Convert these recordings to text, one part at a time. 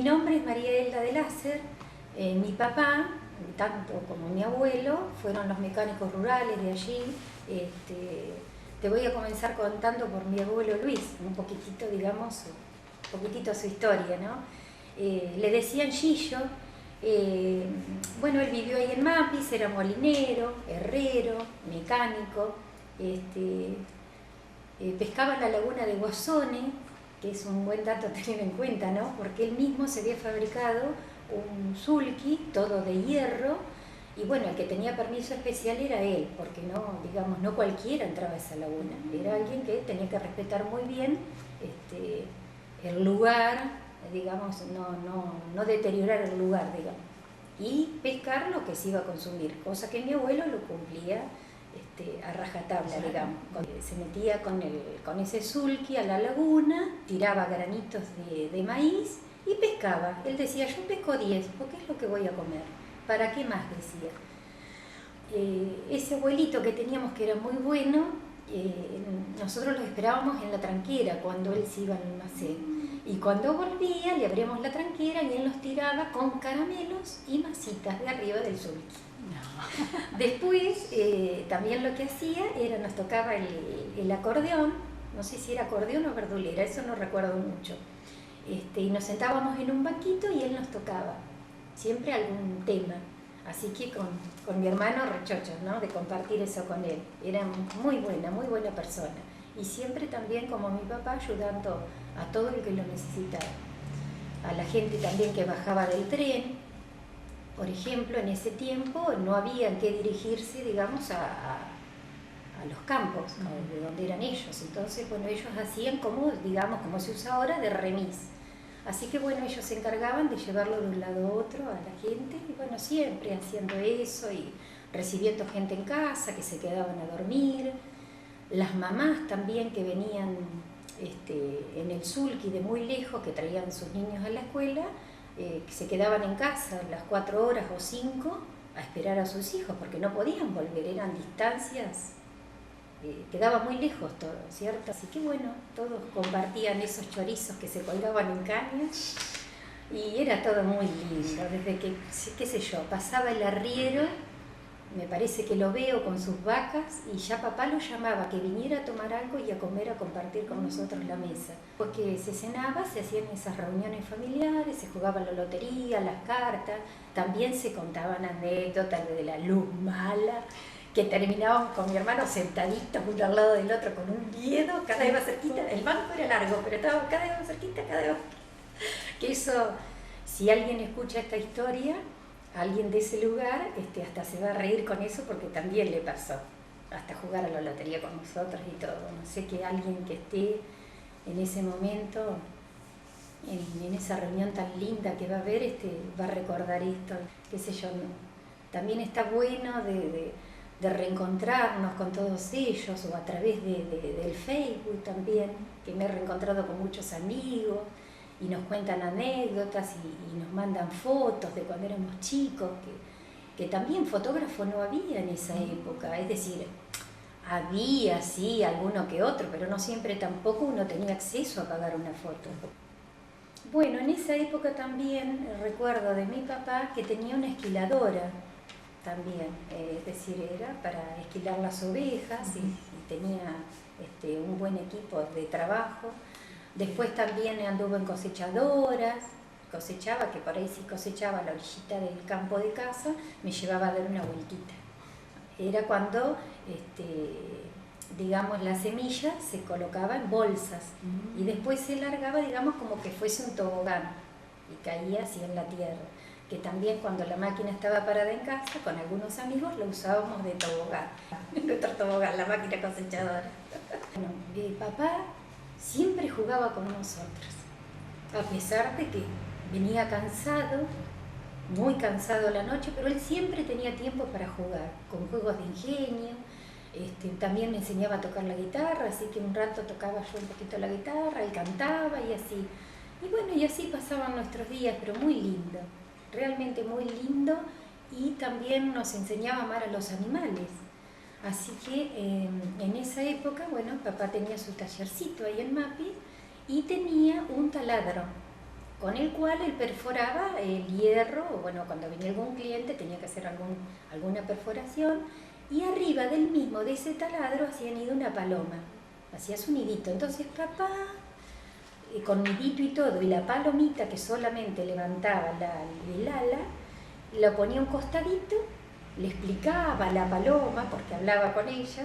Mi nombre es María Elda de Lácer. Mi papá, tanto como mi abuelo, fueron los mecánicos rurales de allí. Te voy a comenzar contando por mi abuelo Luis, un poquitito, digamos, un poquitito su historia, ¿no? Le decían Gillo. Bueno, él vivió ahí en Mapis, era molinero, herrero, mecánico. Pescaba en la laguna de Guasone, que es un buen dato a tener en cuenta, ¿no? Porque él mismo se había fabricado un sulky, todo de hierro, y bueno, el que tenía permiso especial era él, porque no, digamos, no cualquiera entraba a esa laguna, era alguien que tenía que respetar muy bien el lugar, digamos, no deteriorar el lugar, digamos, y pescar lo que se iba a consumir, cosa que mi abuelo lo cumplía a rajatabla, digamos. Se metía con ese sulky a la laguna, tiraba granitos de maíz y pescaba. Él decía, yo pesco 10, porque es lo que voy a comer. ¿Para qué más? Decía. Ese abuelito que teníamos, que era muy bueno, nosotros lo esperábamos en la tranquera cuando él se iba al almacén. Y cuando volvía, le abríamos la tranquera y él nos tiraba con caramelos y masitas de arriba del sulky. No. Después, también lo que hacía era, nos tocaba el acordeón, no sé si era acordeón o verdulera, eso no recuerdo mucho. Y nos sentábamos en un banquito y él nos tocaba siempre algún tema. Así que con mi hermano rechochos, ¿no? De compartir eso con él. Era muy buena persona. Y siempre también, como mi papá, ayudando a todo el que lo necesitaba. A la gente también que bajaba del tren. Por ejemplo, en ese tiempo no había que dirigirse, digamos, a los campos, de donde eran ellos. Entonces, bueno, ellos hacían como, digamos, como se usa ahora, de remis. Así que, bueno, ellos se encargaban de llevarlo de un lado a otro a la gente, y bueno, siempre haciendo eso y recibiendo gente en casa, que se quedaban a dormir. Las mamás también que venían en el sulky de muy lejos, que traían sus niños a la escuela, que se quedaban en casa las 4 horas o 5 a esperar a sus hijos, porque no podían volver, eran distancias, quedaba muy lejos todo, ¿cierto? Así que bueno, todos compartían esos chorizos que se colgaban en cañas y era todo muy lindo, desde que, qué sé yo, pasaba el arriero, me parece que lo veo con sus vacas y ya papá lo llamaba que viniera a tomar algo y a comer, a compartir con nosotros la mesa. Porque se cenaba, se hacían esas reuniones familiares, se jugaba la lotería, las cartas, también se contaban anécdotas de la luz mala, que terminábamos con mi hermano sentaditos uno al lado del otro con un miedo, cada vez más cerquita, el banco era largo, pero estábamos cada vez más cerquita, cada vez más cerquita. Que eso, si alguien escucha esta historia, alguien de ese lugar, hasta se va a reír con eso porque también le pasó, hasta jugar a la lotería con nosotros y todo. No sé, que alguien que esté en ese momento, en esa reunión tan linda que va a haber, va a recordar esto, qué sé yo. También está bueno de reencontrarnos con todos ellos, o a través del Facebook también, que me he reencontrado con muchos amigos, y nos cuentan anécdotas y nos mandan fotos de cuando éramos chicos, que también fotógrafo no había en esa época, es decir, había sí alguno que otro, pero no siempre tampoco uno tenía acceso a pagar una foto. Bueno, en esa época también recuerdo de mi papá que tenía una esquiladora también, es decir, era para esquilar las ovejas y tenía un buen equipo de trabajo. Después también anduvo en cosechadoras, cosechaba, que por ahí sí cosechaba a la orillita del campo de casa, me llevaba a dar una vueltita. Era cuando, digamos, la semilla se colocaba en bolsas y después se largaba, digamos, como que fuese un tobogán y caía así en la tierra. Que también cuando la máquina estaba parada en casa, con algunos amigos lo usábamos de tobogán, nuestro tobogán, la máquina cosechadora. Bueno, mi papá siempre jugaba con nosotros, a pesar de que venía cansado, muy cansado a la noche, pero él siempre tenía tiempo para jugar, con juegos de ingenio. También me enseñaba a tocar la guitarra, así que un rato tocaba yo un poquito la guitarra, él cantaba y así. Y bueno, y así pasaban nuestros días, pero muy lindo, realmente muy lindo, y también nos enseñaba a amar a los animales. Así que en esa época, bueno, papá tenía su tallercito ahí en Mapi y tenía un taladro. con el cual él perforaba el hierro, o bueno, cuando venía algún cliente tenía que hacer alguna perforación, y arriba del mismo, de ese taladro, hacía nido una paloma, hacía su nidito. Entonces papá, con nidito y todo, y la palomita que solamente levantaba el ala, lo ponía a un costadito, le explicaba a la paloma, porque hablaba con ella,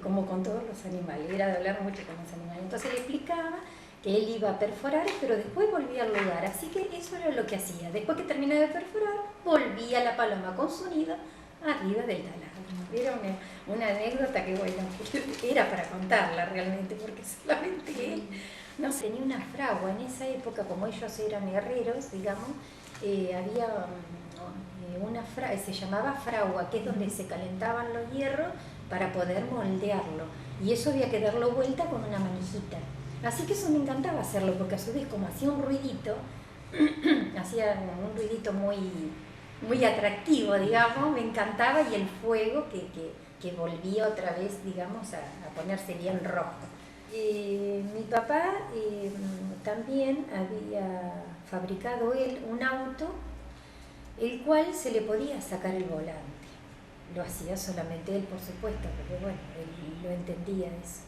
como con todos los animales, era de hablar mucho con los animales. Entonces le explicaba que él iba a perforar, pero después volvía al lugar, así que eso era lo que hacía. Después que terminaba de perforar, volvía la paloma con su nido arriba del taladro. Era una anécdota que, bueno, era para contarla realmente, porque solamente él, no sé, tenía una fragua. En esa época, como ellos eran herreros, digamos, había una fragua, se llamaba fragua, que es donde se calentaban los hierros para poder moldearlo. Y eso había que darlo vuelta con una manijita. Así que eso me encantaba hacerlo, porque a su vez, como hacía un ruidito, hacía un ruidito muy atractivo, digamos, me encantaba, y el fuego que volvía otra vez, digamos, a ponerse bien rojo. Mi papá también había fabricado él un auto, el cual se le podía sacar el volante. Lo hacía solamente él, por supuesto, porque bueno, él lo entendía eso.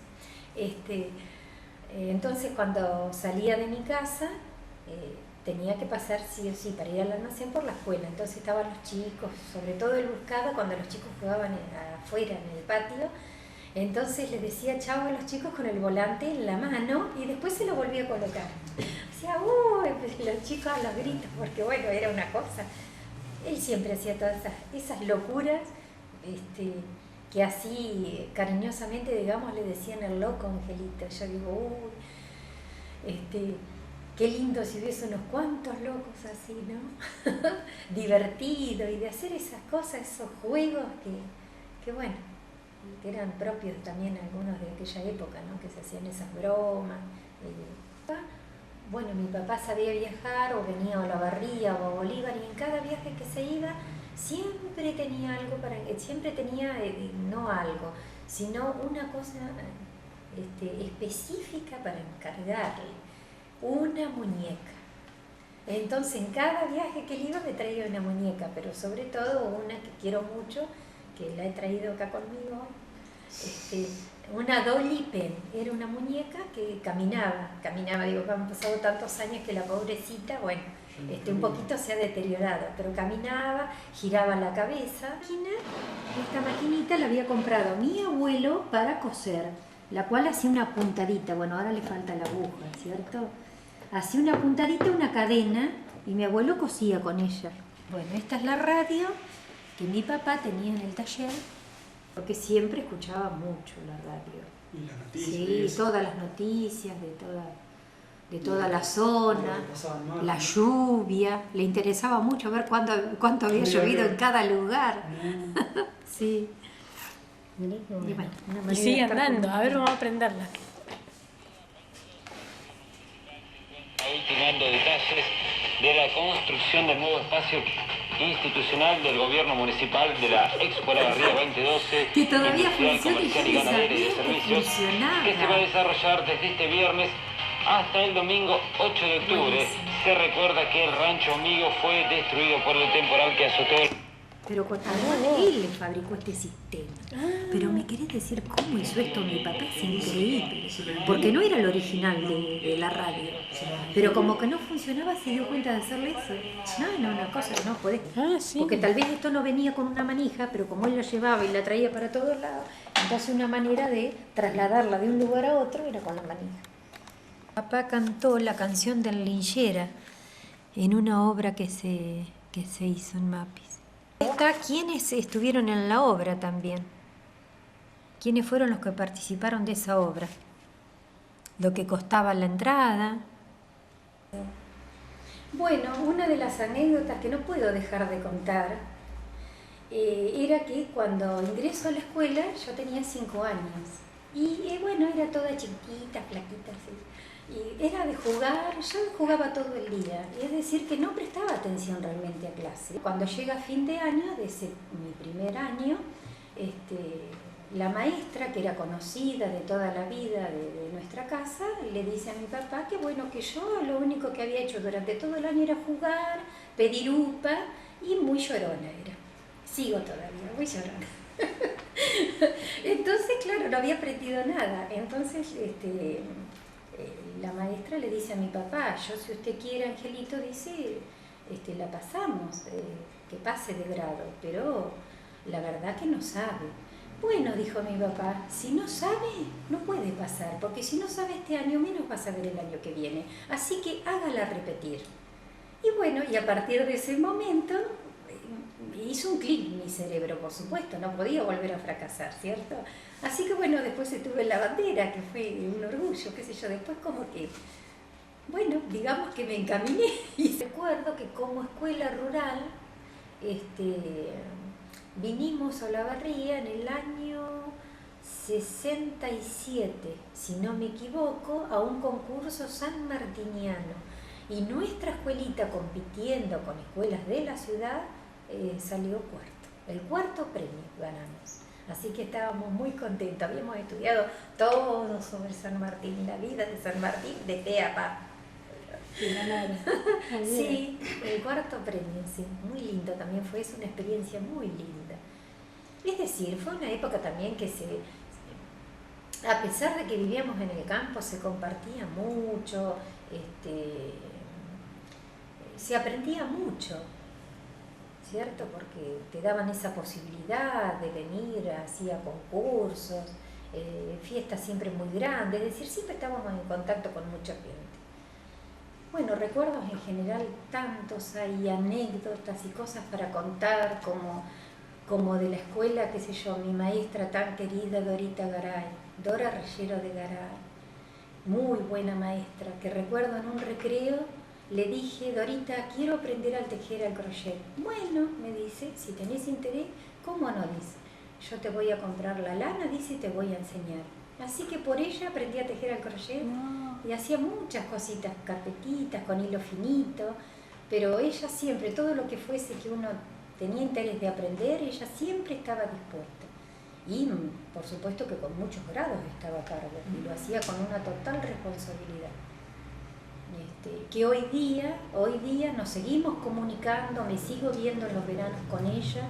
Entonces cuando salía de mi casa, tenía que pasar sí o sí para ir al almacén por la escuela. Entonces estaban los chicos, sobre todo él buscaba cuando los chicos jugaban afuera en el patio. Entonces les decía chao a los chicos con el volante en la mano y después se lo volvía a colocar. Decía, uy, pues los chicos a los gritos, porque bueno, era una cosa. Él siempre hacía todas esas locuras, que así cariñosamente, digamos, le decían el loco Angelito. Yo digo, uy, qué lindo si hubiese unos cuantos locos así, ¿no? Divertido, y de hacer esas cosas, esos juegos que bueno, que eran propios también algunos de aquella época, ¿no? Que se hacían esas bromas. Bueno, mi papá sabía viajar, o venía a Olavarría o a Bolívar, y en cada viaje que se iba siempre tenía algo siempre tenía, no algo, sino una cosa específica para encargarle, una muñeca. Entonces en cada viaje que él iba me traía una muñeca, pero sobre todo una que quiero mucho, que la he traído acá conmigo, una Dolly Pen. Era una muñeca que caminaba, digo, han pasado tantos años que la pobrecita, bueno, un poquito se ha deteriorado, pero caminaba, giraba la cabeza. Esta maquinita la había comprado mi abuelo para coser, la cual hacía una puntadita, bueno, ahora le falta la aguja, ¿cierto? Hacía una puntadita, una cadena, y mi abuelo cosía con ella. Bueno, esta es la radio que mi papá tenía en el taller, porque siempre escuchaba mucho la radio. Y las noticias. Sí, todas las noticias de toda la zona, la lluvia. Le interesaba mucho ver cuánto había llovido en cada lugar. Sí. Y sigue andando, a ver, vamos a prenderla. Ultimando detalles de la construcción del nuevo espacio institucional del gobierno municipal de la Expo Olavarría 2012, que todavía industrial, comercial y ganadera y de servicios, que se va a desarrollar desde este viernes hasta el domingo 8 de octubre. Se recuerda que el rancho Amigo fue destruido por el temporal que azotó. Pero él le fabricó este sistema. Pero me querés decir cómo hizo esto mi papá, es increíble. Porque no era el original de la radio. Pero como que no funcionaba, se dio cuenta de hacerle eso. No, una cosa que no podés. Sí. Porque tal vez esto no venía con una manija, pero como él lo llevaba y la traía para todos lados, entonces una manera de trasladarla de un lugar a otro era con la manija. Papá cantó la canción del Linchera en una obra que se hizo en Mapis. ¿Quiénes estuvieron en la obra también? ¿Quiénes fueron los que participaron de esa obra? Lo que costaba la entrada. Bueno, una de las anécdotas que no puedo dejar de contar era que cuando ingreso a la escuela yo tenía 5 años. Y bueno, era toda chiquita, flaquita, así. Y era de jugar, yo jugaba todo el día, es decir, que no prestaba atención realmente a clase. Cuando llega fin de año, mi primer año, la maestra, que era conocida de toda la vida de nuestra casa, le dice a mi papá que bueno, que yo lo único que había hecho durante todo el año era jugar, pedir upa, y muy llorona era. Sigo todavía, muy llorona. Entonces, claro, no había aprendido nada. Entonces, la maestra le dice a mi papá, yo si usted quiere, Angelito, dice, la pasamos, que pase de grado, pero la verdad que no sabe. Bueno, dijo mi papá, si no sabe, no puede pasar, porque si no sabe este año, menos va a saber el año que viene. Así que hágala repetir. Y bueno, y a partir de ese momento hizo un clic en mi cerebro, por supuesto, no podía volver a fracasar, ¿cierto? Así que bueno, después estuve en la bandera, que fue un orgullo, qué sé yo, después como que, bueno, digamos que me encaminé. Y recuerdo que como escuela rural, vinimos a Olavarría en el año 67, si no me equivoco, a un concurso sanmartiniano. Y nuestra escuelita, compitiendo con escuelas de la ciudad, salió cuarto. El cuarto premio ganamos. Así que estábamos muy contentos. Habíamos estudiado todo sobre San Martín, la vida de San Martín, de pe a pa. Sí, el cuarto premio, sí, muy lindo también fue, es una experiencia muy linda. Es decir, fue una época también que a pesar de que vivíamos en el campo, se compartía mucho, se aprendía mucho, ¿cierto? Porque te daban esa posibilidad de venir, hacía concursos, fiestas siempre muy grandes, es decir, siempre estábamos en contacto con mucha gente. Bueno, recuerdos en general tantos, hay anécdotas y cosas para contar, como de la escuela, qué sé yo, mi maestra tan querida Dorita Garay, Dora Reyero de Garay, muy buena maestra, que recuerdo en un recreo, le dije, Dorita, quiero aprender a tejer al crochet. Bueno, me dice, si tenés interés, ¿cómo no? Dice, yo te voy a comprar la lana, dice, y te voy a enseñar. Así que por ella aprendí a tejer al crochet. Y hacía muchas cositas, carpetitas, con hilo finito, pero ella siempre, todo lo que fuese que uno tenía interés de aprender, ella siempre estaba dispuesta. Y por supuesto que con muchos grados estaba a cargo, y lo hacía con una total responsabilidad. Que hoy día nos seguimos comunicando, me sigo viendo en los veranos con ella,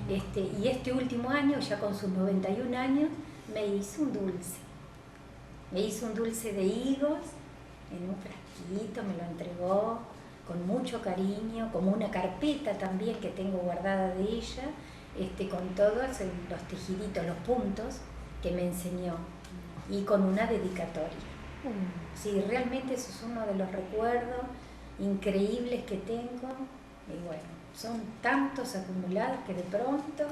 y este último año, ya con sus 91 años, me hizo un dulce. Me hizo un dulce de higos en un frasquito, me lo entregó con mucho cariño, como una carpeta también que tengo guardada de ella, con todos los tejiditos, los puntos que me enseñó, y con una dedicatoria. Sí, realmente eso es uno de los recuerdos increíbles que tengo, y bueno, son tantos acumulados que de pronto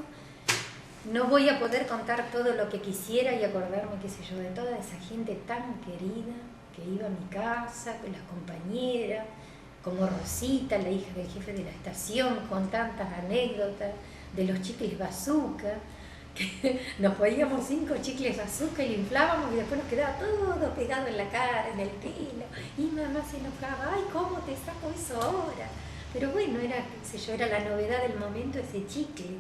no voy a poder contar todo lo que quisiera y acordarme, qué sé yo, de toda esa gente tan querida que iba a mi casa, con las compañeras, como Rosita, la hija del jefe de la estación, con tantas anécdotas, de los chicles bazooka, que nos poníamos 5 chicles bazooka y lo inflábamos y después nos quedaba todo pegado en la cara, en el pelo, y mamá se enojaba, ay, ¿cómo te saco eso ahora? Pero bueno, era, qué sé yo, era la novedad del momento ese chicle.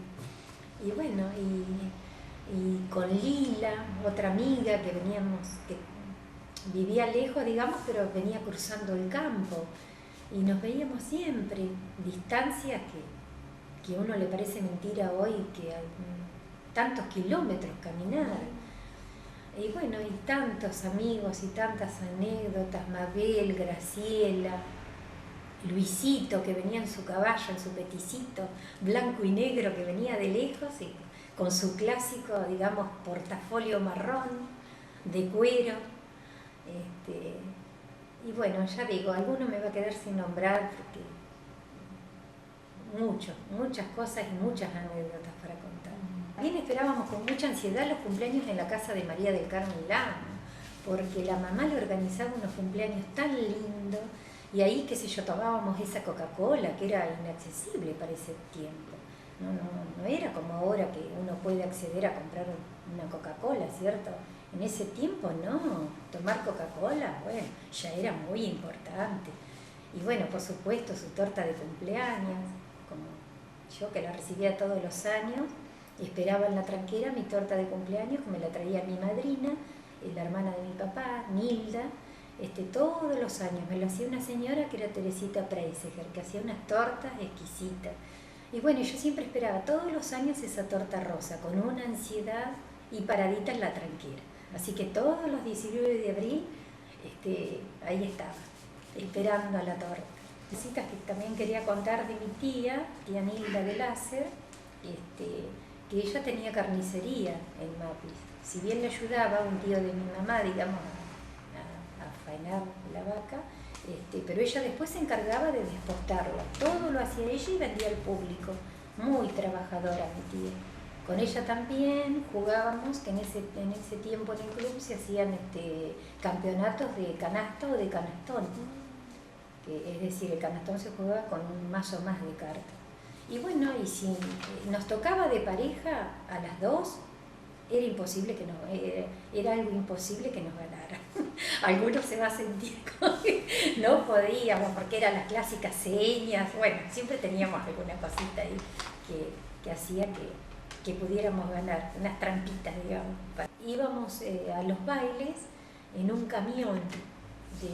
Y bueno, y con Lila, otra amiga que vivía lejos, digamos, pero venía cruzando el campo, y nos veíamos siempre, distancias que a uno le parece mentira hoy, que hay tantos kilómetros caminar. Y bueno, y tantos amigos y tantas anécdotas, Mabel, Graciela, Luisito, que venía en su caballo, en su peticito, blanco y negro, que venía de lejos y con su clásico, digamos, portafolio marrón, de cuero. Y bueno, ya digo, alguno me va a quedar sin nombrar, porque muchas cosas y muchas anécdotas para contar. También esperábamos con mucha ansiedad los cumpleaños en la casa de María del Carmen Lama, porque la mamá le organizaba unos cumpleaños tan lindos. Y ahí, qué sé yo, tomábamos esa Coca-Cola que era inaccesible para ese tiempo. No era como ahora que uno puede acceder a comprar una Coca-Cola, ¿cierto? En ese tiempo no, tomar Coca-Cola, bueno, ya era muy importante. Y bueno, por supuesto, su torta de cumpleaños, como yo que la recibía todos los años, esperaba en la tranquera mi torta de cumpleaños, que me la traía mi madrina, la hermana de mi papá, Nilda, todos los años. Me lo hacía una señora que era Teresita Preiseger, que hacía unas tortas exquisitas. Y bueno, yo siempre esperaba todos los años esa torta rosa, con una ansiedad y paradita en la tranquera. Así que todos los 19 de abril, ahí estaba, esperando a la torta. Cositas que también quería contar de mi tía Nilda de Láser, que ella tenía carnicería en Mapis. Si bien le ayudaba un tío de mi mamá, digamos, a faenar la vaca, pero ella después se encargaba de despostarla. Todo lo hacía ella y vendía al público. Muy trabajadora mi tía. Con ella también jugábamos, que en ese tiempo en el club se hacían campeonatos de canasta o de canastón. Es decir, el canastón se jugaba con un mazo más de cartas. Y bueno, y si nos tocaba de pareja a las dos, era algo imposible que nos ganara. Algunos se va a sentir como que no podíamos, porque eran las clásicas señas. Bueno, siempre teníamos alguna cosita ahí que hacía que pudiéramos ganar, unas trampitas, digamos. Íbamos a los bailes en un camión de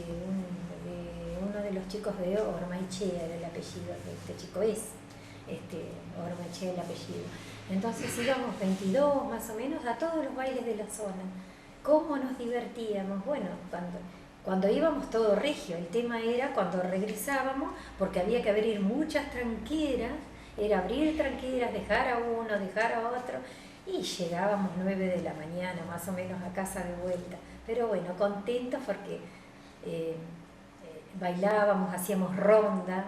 uno de los chicos de Ormaechea, era el apellido de este chico, Ormaechea el apellido. Entonces íbamos 22 más o menos a todos los bailes de la zona. ¿Cómo nos divertíamos? Bueno, cuando íbamos todo regio, el tema era cuando regresábamos, porque había que abrir muchas tranqueras, era abrir tranqueras, dejar a uno, dejar a otro, y llegábamos 9 de la mañana más o menos a casa de vuelta. Pero bueno, contentos porque bailábamos, hacíamos ronda,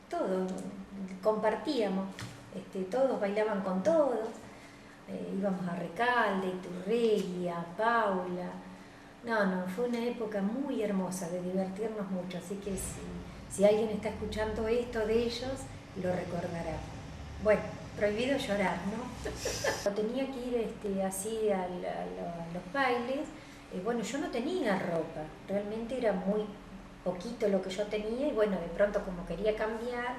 todo, compartíamos, todos bailaban con todos, íbamos a Recalde, Iturregui, a Paula. No, fue una época muy hermosa de divertirnos mucho, así que si alguien está escuchando esto de ellos, lo recordará. Bueno, prohibido llorar, ¿no? Tenía que ir así a los bailes. Bueno, yo no tenía ropa, realmente era muy poquito lo que yo tenía y bueno, de pronto como quería cambiar,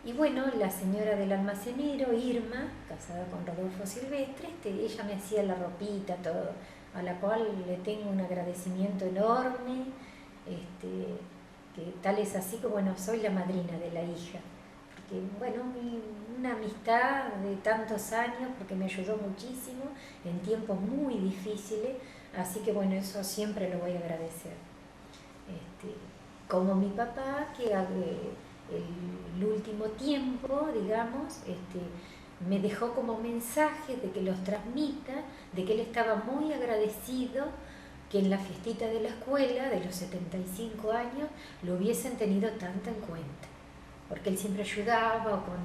y bueno, la señora del almacenero, Irma, casada con Rodolfo Silvestre, ella me hacía la ropita, todo, a la cual le tengo un agradecimiento enorme, que tal es así que bueno, soy la madrina de la hija, porque bueno, una amistad de tantos años, porque me ayudó muchísimo en tiempos muy difíciles. Así que bueno, eso siempre lo voy a agradecer. Como mi papá, que el último tiempo, digamos, me dejó como mensaje de que los transmita, de que él estaba muy agradecido que en la fiestita de la escuela de los 75 años lo hubiesen tenido tanto en cuenta. Porque él siempre ayudaba con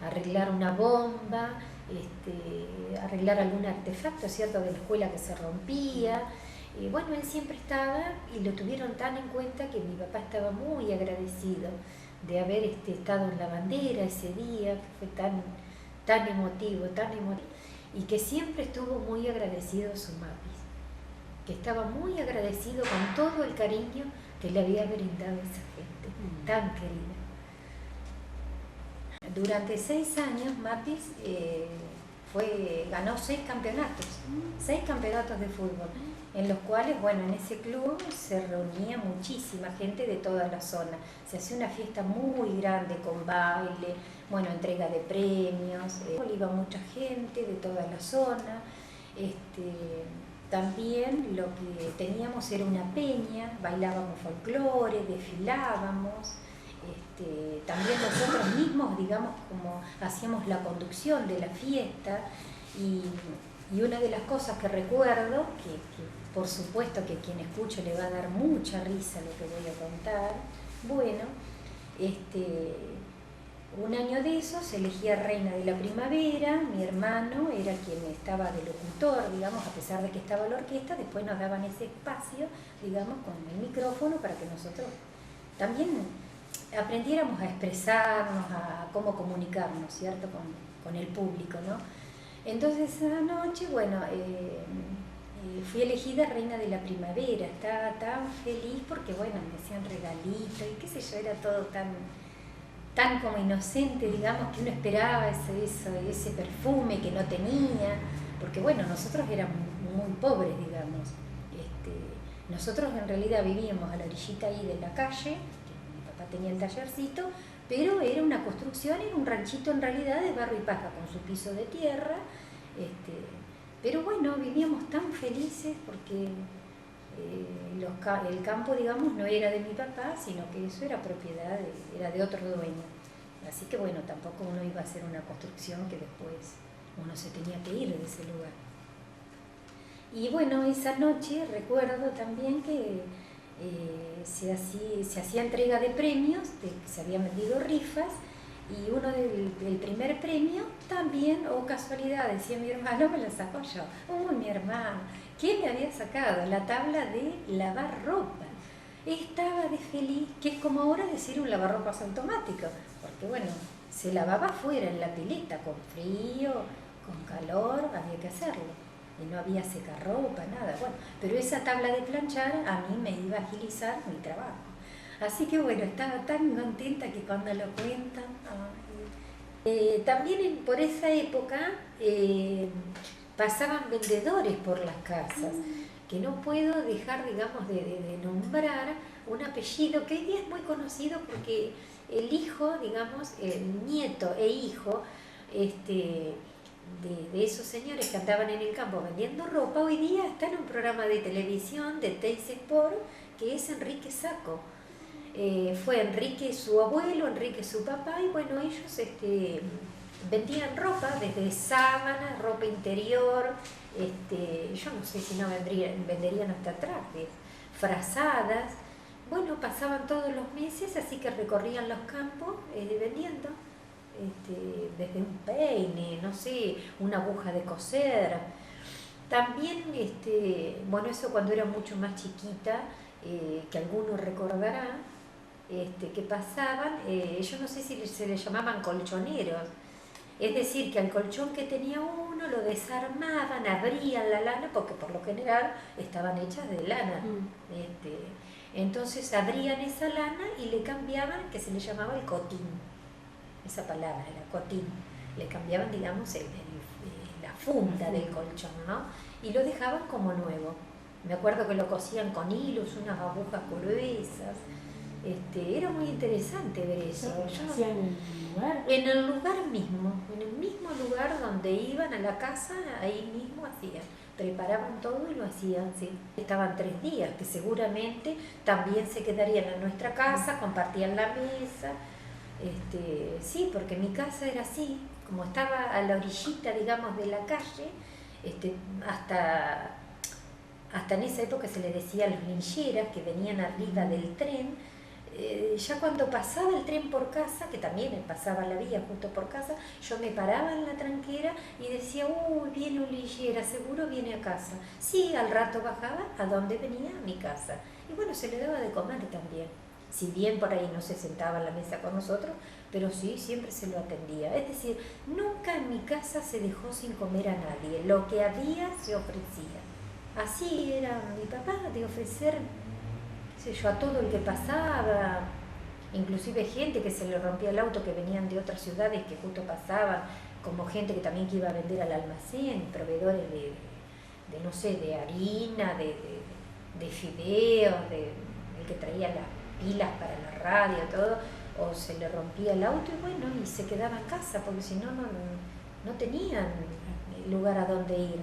arreglar una bomba, arreglar algún artefacto, ¿cierto?, de la escuela que se rompía. Y bueno, él siempre estaba y lo tuvieron tan en cuenta que mi papá estaba muy agradecido de haber estado en la bandera ese día, que fue tan emotivo, y que siempre estuvo muy agradecido a su Mapis, que estaba muy agradecido con todo el cariño que le había brindado esa gente tan querida. Durante 6 años Mapis ganó 6 campeonatos de fútbol, en los cuales, bueno, en ese club se reunía muchísima gente de toda la zona. Se hacía una fiesta muy grande con baile, bueno, entrega de premios, iba mucha gente de toda la zona. También lo que teníamos era una peña, bailábamos folclore, desfilábamos. También nosotros mismos, digamos, como hacíamos la conducción de la fiesta, y una de las cosas que recuerdo, que por supuesto que quien escuche le va a dar mucha risa lo que voy a contar, bueno, un año de eso se elegía reina de la primavera, mi hermano era quien estaba de locutor, digamos, a pesar de que estaba la orquesta, después nos daban ese espacio, digamos, con el micrófono para que nosotros también aprendiéramos a expresarnos, a cómo comunicarnos, ¿cierto?, con el público, ¿no? Entonces esa noche, bueno, fui elegida reina de la primavera, estaba tan feliz porque, bueno, me hacían regalitos y qué sé yo, era todo tan como inocente, digamos, que uno esperaba ese perfume que no tenía, porque bueno, nosotros éramos muy pobres, digamos. Nosotros en realidad vivíamos a la orillita ahí de la calle, que mi papá tenía el tallercito, pero era una construcción, era un ranchito en realidad de barro y paja con su piso de tierra, pero bueno, vivíamos tan felices porque el campo, digamos, no era de mi papá, sino que eso era propiedad, era de otro dueño. Así que bueno, tampoco uno iba a hacer una construcción que después uno se tenía que ir de ese lugar. Y bueno, esa noche recuerdo también que se hacía entrega de premios, se habían vendido rifas, y uno del primer premio también, oh casualidad, decía mi hermano, me la sacó yo. Uy, mi hermano, ¿qué me había sacado? La tabla de lavar ropa. Estaba de feliz, que es como ahora decir un lavarropas automático, porque bueno, se lavaba afuera en la pileta, con frío, con calor, había que hacerlo. Y no había secarropa, nada. Bueno, pero esa tabla de planchar a mí me iba a agilizar mi trabajo. Así que bueno, estaba tan contenta que cuando lo cuentan... también por esa época pasaban vendedores por las casas, que no puedo dejar, digamos, de nombrar un apellido que hoy día es muy conocido porque el hijo, digamos, el nieto e hijo, de esos señores que andaban en el campo vendiendo ropa, hoy día está en un programa de televisión de Teis Sport, que es Enrique Sacco. Fue Enrique su abuelo, Enrique su papá, y bueno, ellos vendían ropa, desde sábanas, ropa interior, yo no sé si no venderían hasta trajes, frazadas. Bueno, pasaban todos los meses, así que recorrían los campos vendiendo. Desde un peine, no sé, una aguja de coser. También, bueno, eso cuando era mucho más chiquita, que algunos recordarán, que pasaban, yo no sé si se les llamaban colchoneros, es decir, que al colchón que tenía uno lo desarmaban, abrían la lana, porque por lo general estaban hechas de lana. Entonces abrían esa lana y le cambiaban, que se le llamaba el cotín. Esa palabra, el cotín, le cambiaban, digamos, la funda del colchón, ¿no? Y lo dejaban como nuevo. Me acuerdo que lo cosían con hilos, unas agujas gruesas. Era muy interesante ver eso. ¿Hacían en el lugar? En el lugar mismo, en el mismo lugar donde iban a la casa, ahí mismo hacían. Preparaban todo y lo hacían, sí. Estaban 3 días, que seguramente también se quedarían en nuestra casa, compartían la mesa. Sí, porque mi casa era así, como estaba a la orillita, digamos, de la calle, hasta en esa época se le decía a los lincheras que venían arriba del tren. Ya cuando pasaba el tren por casa, que también pasaba la vía justo por casa, yo me paraba en la tranquera y decía, uy, viene un linchera, seguro viene a casa. Sí, al rato bajaba a donde venía, a mi casa. Y bueno, se le daba de comer también. Si bien por ahí no se sentaba a la mesa con nosotros, pero sí, siempre se lo atendía. Es decir, nunca en mi casa se dejó sin comer a nadie. Lo que había se ofrecía. Así era mi papá, de ofrecer, qué sé yo, a todo el que pasaba, inclusive gente que se le rompía el auto, que venían de otras ciudades que justo pasaban, como gente que también que iba a vender al almacén, proveedores de no sé, de harina, de fideos, el que traía las pilas para la radio, todo, o se le rompía el auto y bueno, y se quedaba en casa, porque si no, no tenían lugar a donde ir.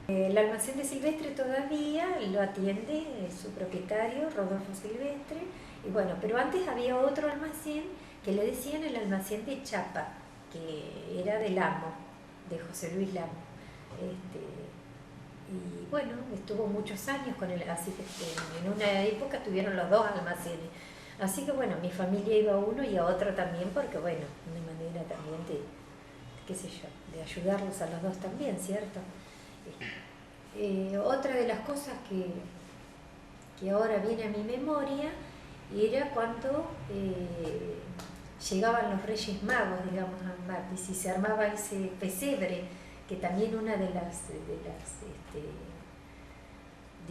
El almacén de Silvestre todavía lo atiende su propietario, Rodolfo Silvestre, y bueno, pero antes había otro almacén que le decían el almacén de Chapa, que era del Amo, de José Luis Lamo. Y bueno, estuvo muchos años con él, así que en una época tuvieron los 2 almacenes. Así que bueno, mi familia iba a uno y a otro también, porque bueno, una manera también de, qué sé yo, de ayudarlos a los 2 también, ¿cierto? Otra de las cosas que ahora viene a mi memoria era cuando llegaban los Reyes Magos, digamos, a Matis, y se armaba ese pesebre, que también una de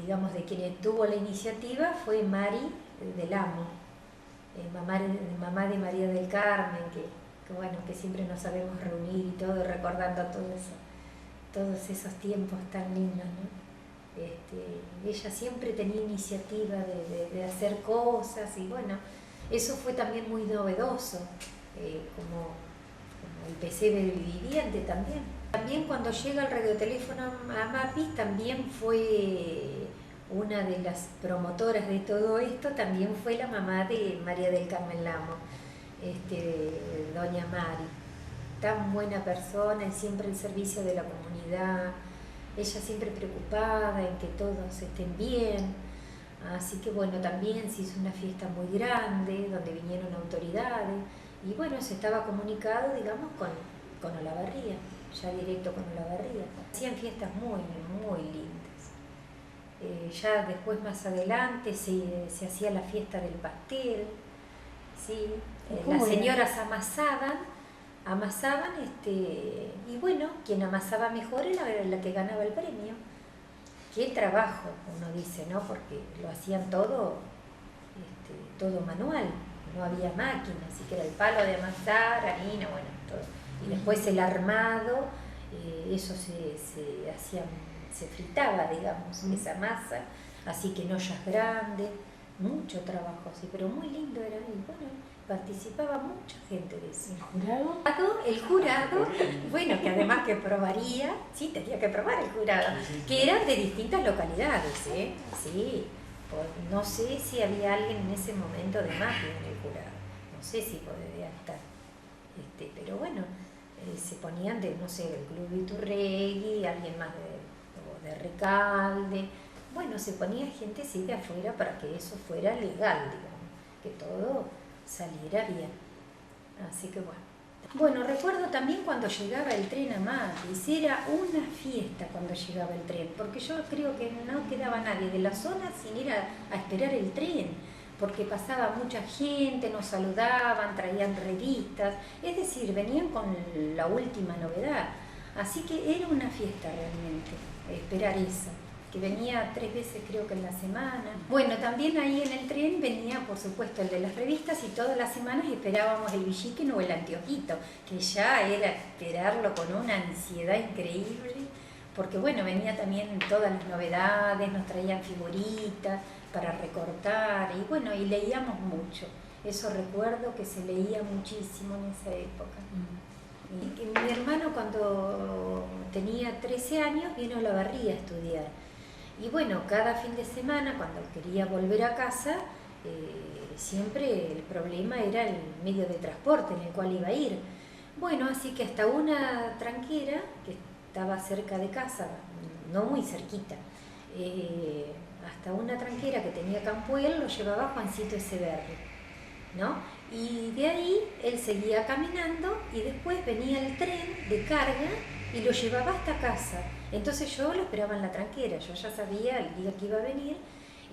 digamos, de quien tuvo la iniciativa fue Mari del Amo, mamá de María del Carmen, que bueno, que siempre nos sabemos reunir y todo, recordando todo eso, todos esos tiempos tan lindos, ¿no? Ella siempre tenía iniciativa de hacer cosas y bueno, eso fue también muy novedoso, como el pesebre viviente también. También cuando llega el radioteléfono a Mapi, también fue una de las promotoras de todo esto, también fue la mamá de María del Carmen Lamo, doña Mari, tan buena persona y siempre al servicio de la comunidad. Ella siempre preocupada en que todos estén bien, así que bueno, también se hizo una fiesta muy grande donde vinieron autoridades y bueno, se estaba comunicado, digamos, con Olavarría, ya directo con Olavarría. Hacían fiestas muy, muy lindas. Ya después, más adelante, se hacía la fiesta del pastel, ¿sí? Las señoras amasaban y bueno, quien amasaba mejor era la que ganaba el premio. Qué trabajo, uno dice, ¿no? Porque lo hacían todo manual, no había máquina, así que era el palo de amasar, harina, bueno, todo. Y después el armado, eso se fritaba, digamos, esa masa, así que en ollas grandes, mucho trabajo, sí, pero muy lindo era, y bueno, participaba mucha gente de eso. ¿El jurado? El jurado, bueno, que además que probaría, sí, tenía que probar el jurado, que eran de distintas localidades, sí, no sé si había alguien en ese momento de Mapi en el jurado, no sé si podría estar, pero bueno, se ponían de, no sé, del Club Iturregui, alguien más de Recalde, bueno, se ponía gente sí de afuera para que eso fuera legal, digamos, que todo saliera bien. Así que bueno. Bueno, recuerdo también cuando llegaba el tren a Matis, era una fiesta cuando llegaba el tren, porque yo creo que no quedaba nadie de la zona sin ir a esperar el tren, porque pasaba mucha gente, nos saludaban, traían revistas, es decir, venían con la última novedad. Así que era una fiesta realmente, esperar eso, que venía 3 veces creo que en la semana. Bueno, también ahí en el tren venía, por supuesto, el de las revistas y todas las semanas esperábamos el Villiquen o el Anteojito, que ya era esperarlo con una ansiedad increíble, porque bueno, venía también todas las novedades, nos traían figuritas para recortar y bueno, y leíamos mucho. Eso recuerdo que se leía muchísimo en esa época. Y mi hermano cuando tenía 13 años vino a Olavarría a estudiar. Y bueno, cada fin de semana, cuando quería volver a casa, siempre el problema era el medio de transporte en el cual iba a ir. Bueno, así que hasta una tranquera, que estaba cerca de casa, no muy cerquita, hasta una tranquera que tenía Campuel, lo llevaba Juancito Echeverri, ¿no? Y de ahí él seguía caminando y después venía el tren de carga y lo llevaba hasta casa. Entonces yo lo esperaba en la tranquera, yo ya sabía el día que iba a venir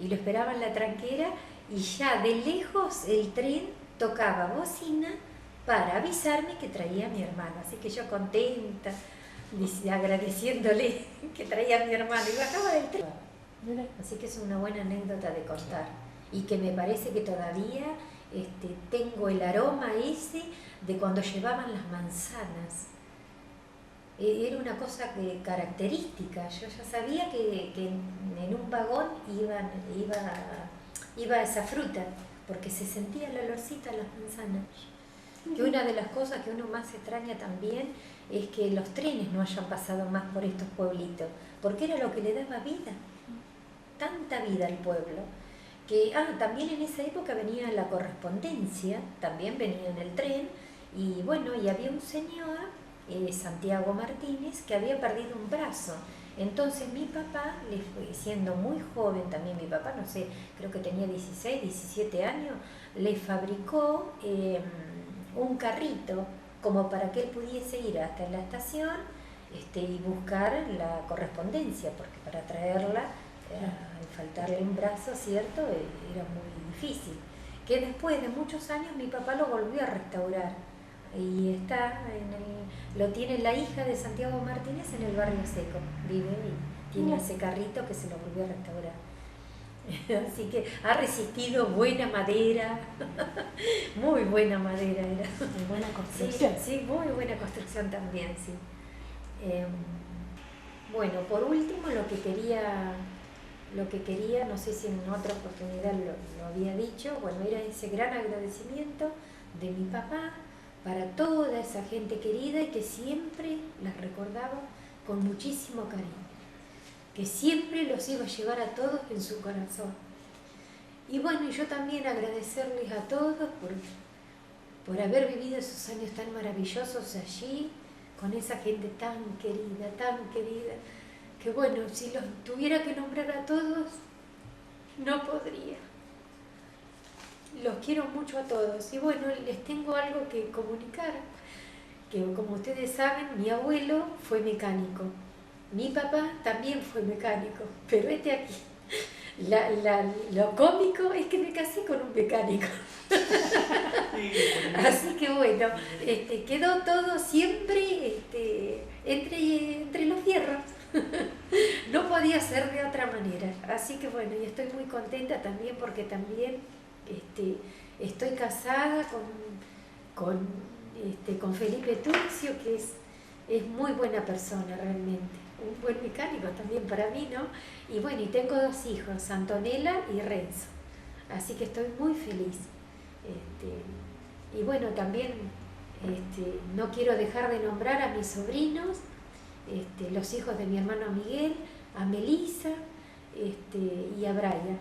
y lo esperaba en la tranquera y ya de lejos el tren tocaba bocina para avisarme que traía a mi hermano. Así que yo contenta, agradeciéndole que traía a mi hermano y bajaba del tren. Así que es una buena anécdota de contar y que me parece que todavía tengo el aroma ese de cuando llevaban las manzanas. Era una cosa característica, yo ya sabía que en un vagón iba esa fruta, porque se sentía el olorcito a las manzanas. Que una de las cosas que uno más extraña también es que los trenes no hayan pasado más por estos pueblitos, porque era lo que le daba vida, tanta vida al pueblo. Que también en esa época venía la correspondencia, también venía en el tren, y bueno, y había un señor, Santiago Martínez, que había perdido un brazo. Entonces mi papá, siendo muy joven también, mi papá, no sé, creo que tenía 16, 17 años, le fabricó un carrito como para que él pudiese ir hasta la estación y buscar la correspondencia, porque para traerla, al faltarle un brazo, ¿cierto?, era muy difícil. Que después de muchos años mi papá lo volvió a restaurar y lo tiene la hija de Santiago Martínez en el Barrio Seco, vive y tiene ese carrito que se lo volvió a restaurar. Así que ha resistido, buena madera, muy buena madera era. De buena construcción. Sí, muy buena construcción también, sí. Bueno, por último lo que quería, no sé si en otra oportunidad lo había dicho, bueno, era ese gran agradecimiento de mi papá para toda esa gente querida y que siempre las recordaba con muchísimo cariño, que siempre los iba a llevar a todos en su corazón. Y bueno, yo también agradecerles a todos por haber vivido esos años tan maravillosos allí, con esa gente tan querida, que bueno, si los tuviera que nombrar a todos, no podría. Los quiero mucho a todos y bueno, les tengo algo que comunicar, que como ustedes saben, mi abuelo fue mecánico, mi papá también fue mecánico, pero aquí, lo cómico es que me casé con un mecánico. Así que bueno, quedó todo siempre entre los fierros. No podía ser de otra manera. Así que bueno, y estoy muy contenta también porque también estoy casada con Felipe Turcio, que es muy buena persona realmente. Un buen mecánico también para mí, ¿no? Y bueno, y tengo 2 hijos, Antonella y Renzo. Así que estoy muy feliz. Y bueno, también no quiero dejar de nombrar a mis sobrinos, los hijos de mi hermano Miguel, a Melissa y a Brian,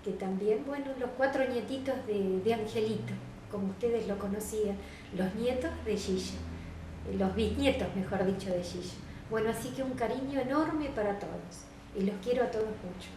que también, bueno, los 4 nietitos de Angelito, como ustedes lo conocían, los nietos de Gilla, los bisnietos, mejor dicho, de Gilla. Bueno, así que un cariño enorme para todos y los quiero a todos mucho.